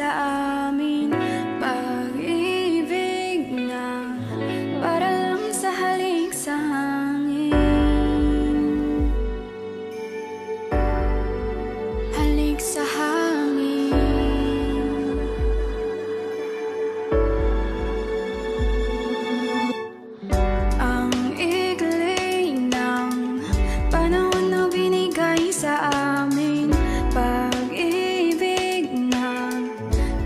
sa amin. Pag-ibig na para lang sa halik sa hangin. Halik sa hangin. Ang ikli ng panahon na binigay sa amin. Pag-ibig na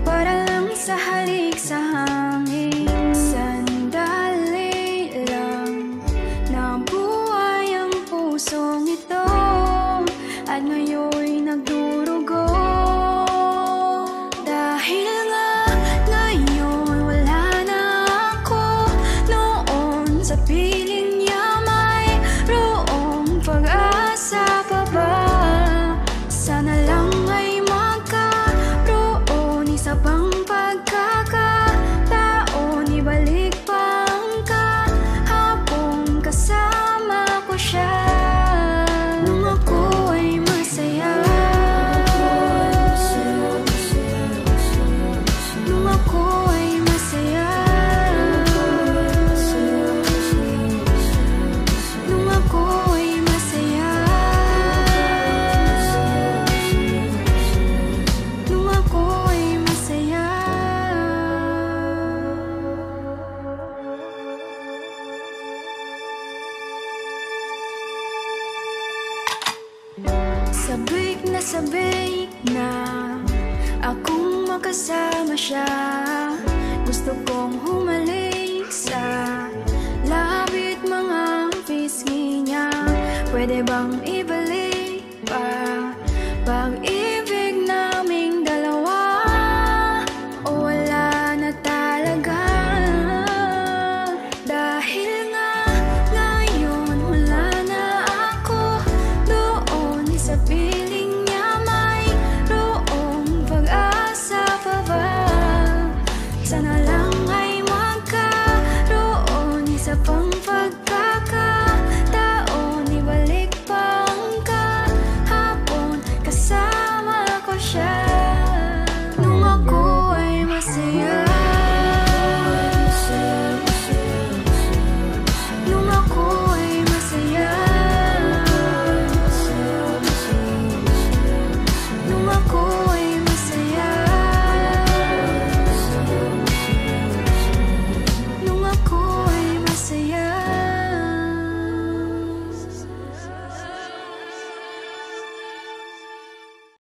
para lang sa halik sa hangin. Sandali lang nabuhay ang pusong ito at ngayon'y nagdurugo. Dahil nga ngayon wala na ako, noon sa piling niya mayroong pag-asa pa ba? Sana lang ay magkaroon isa pang pagkakataon, ibalik pa ang kahapong kasama ko siya. Nung ako ay masaya, nung ako ay masaya, nung ako ay masaya, nung ako ay masaya. Sabik na akong makasama siya. Gusto kong humalik sa labit mga pisngi niya. Pwede bang ibalik pa pag